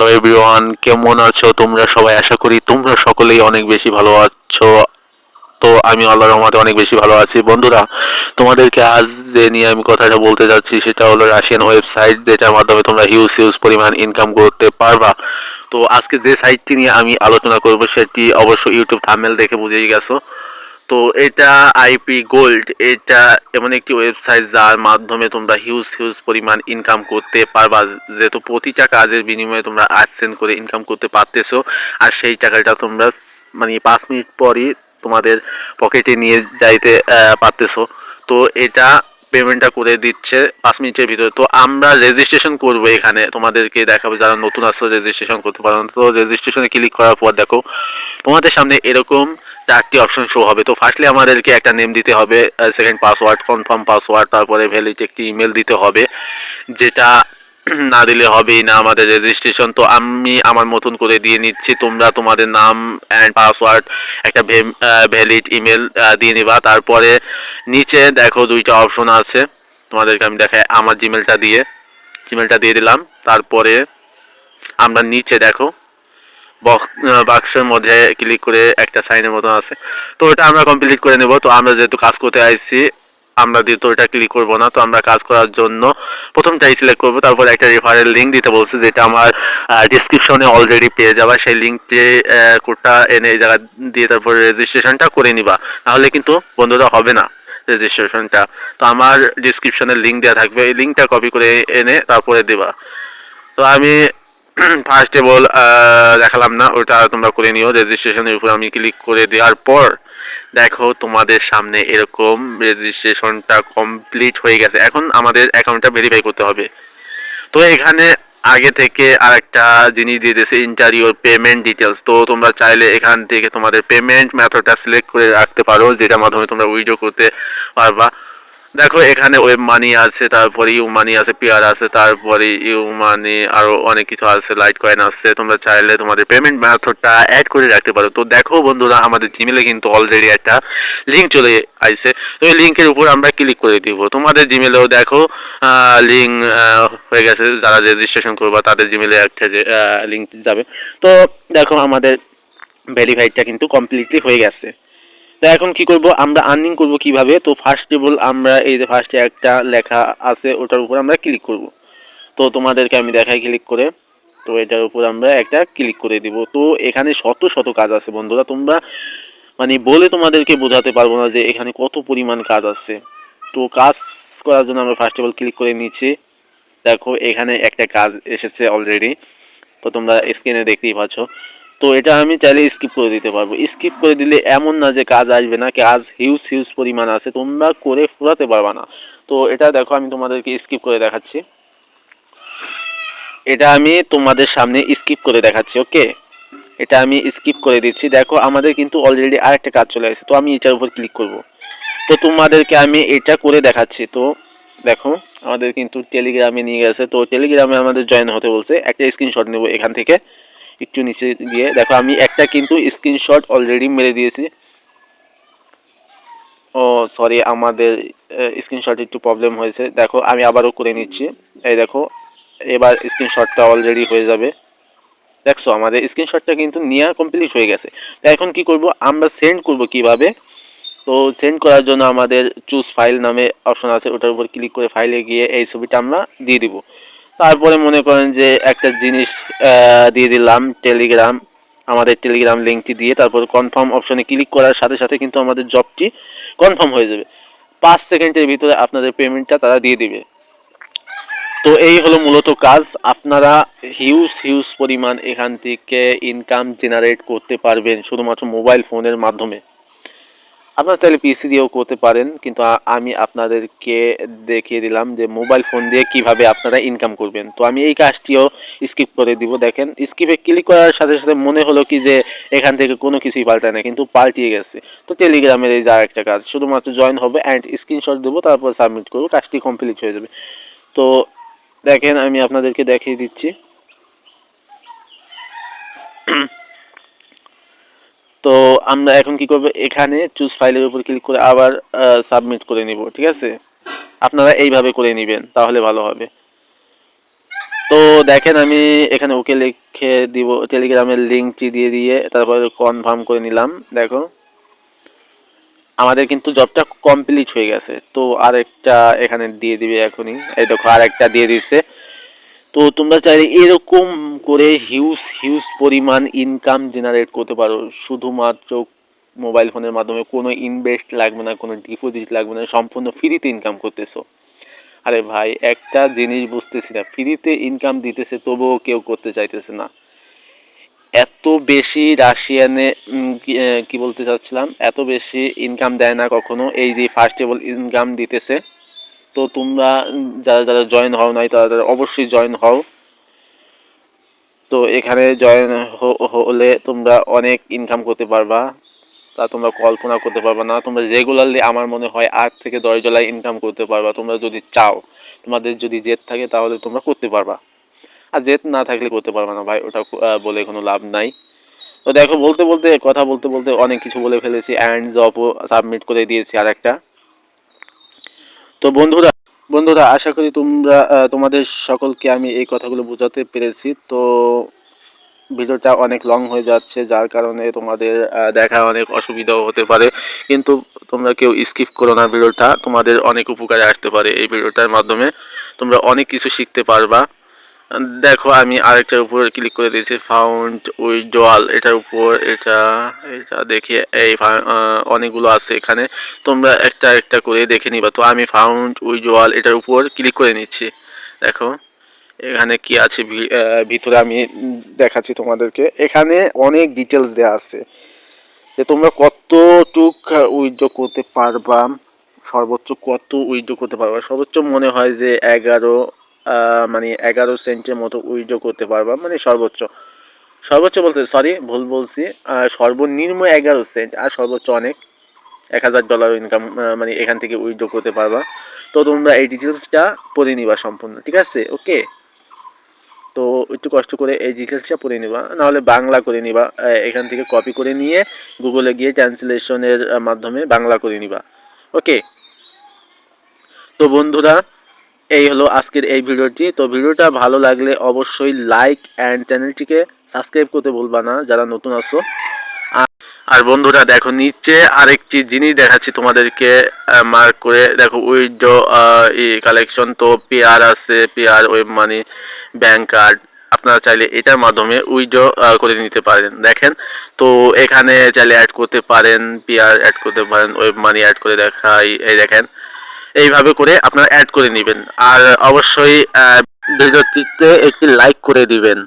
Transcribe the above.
Hello everyone, কেমন আছো তোমরা সবাই? আশা করি তোমরা সকলেই অনেক বেশি ভালো আছো। তো আমি আল্লাহর রহমতে অনেক বেশি ভালো আছি। বন্ধুরা, তোমাদেরকে আজ যে নিয়ে আমি কথাটা বলতে যাচ্ছি সেটা হলো রাশিয়ান ওয়েবসাইট, যেটার মাধ্যমে তোমরা হিউজ হিউজ পরিমাণ ইনকাম করতে পারবা। তো আজকে যে সাইটটি নিয়ে আমি আলোচনা করব সেটি অবশ্য ইউটিউব থাম্বনেল দেখে বুঝেই গেছো। তো এটা আইপি গোল্ড, এটা এমন একটি ওয়েবসাইট যার মাধ্যমে তোমরা হিউজ হিউজ পরিমাণ ইনকাম করতে পারবা, যেহেতু প্রতিটা কাজের বিনিময়ে তোমরা AdSense করে ইনকাম করতে পারতেছো। আর সেই টাকাটা তোমরা মানে 5 মিনিট পরই তোমাদের পকেটে নিয়ে যাইতে পারতেছো। তো এটা পেমেন্টটা করে দিচ্ছে 5 মিনিটের ভিতরে। তো আমরা রেজিস্ট্রেশন করবো, এখানে তোমাদেরকে দেখাবো যারা নতুন আসছো রেজিস্ট্রেশন করতে পারো। তো রেজিস্ট্রেশনে ক্লিক করার পর দেখো তোমাদের সামনে এরকম 4টি অপশন শো হবে। তো ফার্স্টলি আমাদেরকে একটা নেম দিতে হবে, সেকেন্ড পাসওয়ার্ড, কনফার্ম পাসওয়ার্ড, তারপরে ভ্যালিড একটি ইমেল দিতে হবে, যেটা না দিলে হবেই না আমাদের রেজিস্ট্রেশন। তো আমি আমার মতন করে দিয়ে নিচ্ছি, তোমরা তোমাদের নাম অ্যান্ড পাসওয়ার্ড, একটা ভ্যালিড ইমেল দিয়ে নিবা। তারপরে নিচে দেখো 2টা অপশন আছে, তোমাদেরকে আমি দেখাই। আমার জিমেলটা দিয়ে দিলাম। তারপরে আমরা নিচে দেখো বাক্সের মধ্যে ক্লিক করে একটা সাইনের মতন আছে, তো ওটা আমরা কমপ্লিট করে নেব। তো আমরা যেহেতু কাজ করতে আইছি, আমরা দিয়ে তো ওটা ক্লিক করবো না। তো আমরা কাজ করার জন্য প্রথমটাই সিলেক্ট করবো, তারপর একটা রেফারেল লিঙ্ক দিতে বলছে, যেটা আমার ডিসক্রিপশনে অলরেডি পেয়ে যাবা। সেই লিঙ্কটি কোডটা এনে এই জায়গা দিয়ে তারপর রেজিস্ট্রেশনটা করে নিবা, তাহলে কিন্তু বন্ধুরা হবে না রেজিস্ট্রেশনটা। তো আমার ডিসক্রিপশনের লিঙ্ক দেওয়া থাকবে, এই লিঙ্কটা কপি করে এনে তারপরে দিবা। তো আমি ফার্স্ট অফ অল দেখালাম না, ওটা তোমরা করে নিও। রেজিস্ট্রেশনের উপর আমি ক্লিক করে দেওয়ার পর দেখো তোমাদের সামনে এরকম রেজিস্ট্রেশনটা কমপ্লিট হয়ে গেছে। এখন আমাদের অ্যাকাউন্টটা ভেরিফাই করতে হবে। তো এখানে আগে থেকে আরেকটা জিনিস দিয়ে দিয়েছে, ইন্টার ইউর পেমেন্ট ডিটেলস। তো তোমরা চাইলে এখান থেকে তোমাদের পেমেন্ট মেথডটা সিলেক্ট করে রাখতে পারো, যেটার মাধ্যমে তোমরা উইথড্র করতে পারবা। দেখো এখানে ওয়েব মানি আছে, তারপরে ইউ মানি আছে, পিয়ার আছে, তারপরে ইউ মানি আরো অনেক কিছু আছে, লাইট কয়েন আছে। তোমরা চাইলে তোমাদের পেমেন্ট মেথডটা অ্যাড করে রাখতে পারো। তো দেখো বন্ধুরা, আমাদের জিমেলে কিন্তু অলরেডি একটা লিঙ্ক চলে আসছে। তো এই লিঙ্কের উপর আমরা ক্লিক করে দিব। তোমাদের জিমেলেও দেখো লিঙ্ক হয়ে গেছে, যারা রেজিস্ট্রেশন করবা তাদের জিমেলে একটা লিঙ্ক যাবে। তো দেখো আমাদের ভেরিফাইডটা কিন্তু কমপ্লিটলি হয়ে গেছে। তো এখন কি করব, আমরা আর্নিং করব কিভাবে? তো ফার্স্ট অফ অল আমরা এই যে ফার্স্টে একটা লেখা আছে ওটার উপর আমরা ক্লিক করব। তো তোমাদেরকে আমি দেখাই ক্লিক করে। তো এটার উপর আমরা একটা ক্লিক করে দিব। তো এখানে শত শত কাজ আছে বন্ধুরা, তোমরা মানে বলে তোমাদেরকে বোঝাতে পারবো না যে এখানে কত পরিমাণ কাজ আছে। তো কাজ করার জন্য আমরা ফার্স্ট অফ অল ক্লিক করে নিচ্ছি। দেখো এখানে একটা কাজ এসেছে অলরেডি, তো তোমরা স্ক্রিনে দেখতেই পাচ্ছ। তো এটা আমি চাইলে স্কিপ করে দিতে পারবো। স্কিপ করে দিলে এমন না যে কাজ আসবে না, কাজ হিউজ হিউজ পরিমাণ আছে, তোমরা করে ফুরাতে পারবা না। তো এটা দেখো আমি তোমাদেরকে স্কিপ করে দেখাচ্ছি, এটা আমি তোমাদের সামনে স্কিপ করে দেখাচ্ছি। ওকে, এটা আমি স্কিপ করে দিচ্ছি। দেখো আমাদের কিন্তু অলরেডি আরেকটা কাজ চলে আসছে, তো আমি এটার উপর ক্লিক করব। তো তোমাদেরকে আমি এটা করে দেখাচ্ছি। তো দেখো আমাদের কিন্তু টেলিগ্রামে নিয়ে গেছে। তো টেলিগ্রামে আমাদের জয়েন হতে বলছে, একটা স্ক্রিনশট নেব এখান থেকে একটু নিচে গিয়ে। দেখো আমি একটা কিন্তু স্ক্রিনশট অলরেডি মেরে দিয়েছি। ও সরি, আমাদের স্ক্রিনশট একটু প্রবলেম হয়েছে। দেখো আমি আবারও করে নিচ্ছি। এই দেখো এবার স্ক্রিনশটটা অলরেডি হয়ে যাবে। দেখছো আমাদের স্ক্রিনশটটা কিন্তু নেওয়া কমপ্লিট হয়ে গেছে। তো এখন কি করব, আমরা সেন্ড করব কিভাবে? তো সেন্ড করার জন্য আমাদের চুজ ফাইল নামে অপশন আছে, ওটার উপর ক্লিক করে ফাইলে গিয়ে এই ছবিটা আমরা দিয়ে দিব। তারপরে মনে করেন যে একটা জিনিস দিয়ে দিলাম টেলিগ্রাম, আমাদের টেলিগ্রাম লিঙ্কটি দিয়ে তারপর কনফার্ম অপশনে ক্লিক করার সাথে সাথে কিন্তু আমাদের জবটি কনফার্ম হয়ে যাবে। 5 সেকেন্ডের ভিতরে আপনাদের পেমেন্টটা তারা দিয়ে দিবে। তো এই হলো মূলত কাজ। আপনারা হিউজ হিউজ পরিমাণ এখান থেকে ইনকাম জেনারেট করতে পারবেন শুধুমাত্র মোবাইল ফোনের মাধ্যমে। আপনারা চাইলে পিসি দিয়েও করতে পারেন, কিন্তু আমি আপনাদেরকে দেখিয়ে দিলাম যে মোবাইল ফোন দিয়ে কিভাবে আপনারা ইনকাম করবেন। তো আমি এই কাজটিও স্কিপ করে দিব। দেখেন স্কিপে ক্লিক করার সাথে সাথে মনে হলো কি যে এখান থেকে কোনো কিছুই পাল্টায় না, কিন্তু পাল্টিয়ে গেছে। তো টেলিগ্রামের এই যা একটা কাজ, শুধুমাত্র জয়েন হবে অ্যান্ড স্ক্রিনশট দেবো, তারপর সাবমিট করবো, কাজটি কমপ্লিট হয়ে যাবে। তো দেখেন আমি আপনাদেরকে দেখিয়ে দিচ্ছি। তো আমরা এখন কি করব, এখানে চুজ ফাইলের উপর ক্লিক করে আবার সাবমিট করে নিব। ঠিক আছে, আপনারা এইভাবে করে নেবেন তাহলে ভালো হবে। তো দেখেন আমি এখানে ওকে লিখে দিব, টেলিগ্রামের লিঙ্কটি দিয়ে দিয়ে তারপরে কনফার্ম করে নিলাম। দেখো আমাদের কিন্তু জবটা কমপ্লিট হয়ে গেছে। তো আরেকটা এখানে দিয়ে দিবে এখনই, এই দেখো আরেকটা দিয়ে দিচ্ছে। তো তোমরা চাইলে এরকম করে হিউজ হিউজ পরিমাণ ইনকাম জেনারেট করতে পারো শুধুমাত্র মোবাইল ফোনের মাধ্যমে। কোনো ইনভেস্ট লাগবে না, কোনো ডিপোজিট লাগবে না, সম্পূর্ণ ফ্রিতে ইনকাম করতেছো। আরে ভাই একটা জিনিস বুঝতেছি না, ফ্রিতে ইনকাম দিতেছে তবুও কেউ করতে চাইতেছে না। এত বেশি রাশিয়ানে কি বলতে চাচ্ছিলাম, এত বেশি ইনকাম দেয় না কখনো, এই যে ফার্স্টেবল ইনকাম দিতেছে। তো তোমরা যারা যারা জয়েন হও নাই তারা তারা অবশ্যই জয়েন হও। তো এখানে জয়েন হলে তোমরা অনেক ইনকাম করতে পারবা, তা তোমরা কল্পনা করতে পারবা না। তোমরা রেগুলারলি আমার মনে হয় 8 থেকে 10 ডলার ইনকাম করতে পারবা তোমরা যদি চাও। তোমাদের যদি জেদ থাকে তাহলে তোমরা করতে পারবা, আর জেদ না থাকলে করতে পারবা না ভাই, ওটা বলে কোনো লাভ নাই। তো দেখো বলতে বলতে কথা বলতে বলতে অনেক কিছু বলে ফেলেছি, অ্যান্ড জবও সাবমিট করে দিয়েছি আর একটা। তো বন্ধুরা বন্ধুরা আশা করি তোমরা তোমাদের সকলকে আমি এই কথাগুলো বোঝাতে পেরেছি। তো ভিডিওটা অনেক লং হয়ে যাচ্ছে, যার কারণে তোমাদের দেখা অনেক অসুবিধাও হতে পারে, কিন্তু তোমরা কেউ স্কিপ করো না, ভিডিওটা তোমাদের অনেক উপকারে আসতে পারে। এই ভিডিওটার মাধ্যমে তোমরা অনেক কিছু শিখতে পারবা। দেখো আমি আরেকটার উপর ক্লিক করে দিয়েছি, ফাউন্ড উইথড্রয়াল, এটার উপর এটা এটা দেখে এই অনেকগুলো আছে এখানে, তোমরা একটা একটা করে দেখে নিবা। তো আমি ফাউন্ড উইথড্রয়াল এটার উপর ক্লিক করে নিচ্ছি। দেখো এখানে কি আছে ভিতরে আমি দেখাচ্ছি তোমাদেরকে। এখানে অনেক ডিটেলস দেওয়া আছে যে তোমরা কতটুক উইথড্র করতে পারবা, সর্বোচ্চ কত উইথড্র করতে পারবা। সর্বোচ্চ মনে হয় যে 11 সেন্টের মতো উইথড্র করতে পারবা, মানে সর্বোচ্চ। সর্বোচ্চ বলতে সরি ভুল বলছি, সর্বনিম্ন 11 সেন্ট, আর সর্বোচ্চ অনেক 1000 ডলার ইনকাম মানে এখান থেকে উইথড্র করতে পারবা। তো তোমরা এই ডিটেলসটা পড়ে নিবা সম্পূর্ণ, ঠিক আছে? ওকে, তো একটু কষ্ট করে এই ডিটেলসটা পড়ে নিবা, নাহলে বাংলা করে নিবা। এখান থেকে কপি করে নিয়ে গুগলে গিয়ে ট্রান্সলেশনের মাধ্যমে বাংলা করে নিবা। ওকে, তো বন্ধুরা এই হলো আজকের এই ভিডিওটি। তো ভিডিওটা ভালো লাগলে অবশ্যই লাইক অ্যান্ড চ্যানেলটিকে সাবস্ক্রাইব করতে ভুলবা না যারা নতুন আসো। আর বন্ধুরা দেখো নিচে আরেকটি জিনিস দেখাচ্ছি তোমাদেরকে, মার্ক করে দেখো উইথড্র কালেকশন। তো পেয়ার আছে, pair web money, bank card, আপনারা চাইলে এটার মাধ্যমে উইথড্র করে নিতে পারেন। দেখেন তো এখানে চাইলে অ্যাড করতে পারেন, পেয়ার অ্যাড করতে পারেন, ওয়েব মানি অ্যাড করে দেখাই, এই দেখেন এইভাবে করে আপনারা অ্যাড করে নেবেন। আর অবশ্যই ভিডিওটিতে একটি লাইক করে দিবেন।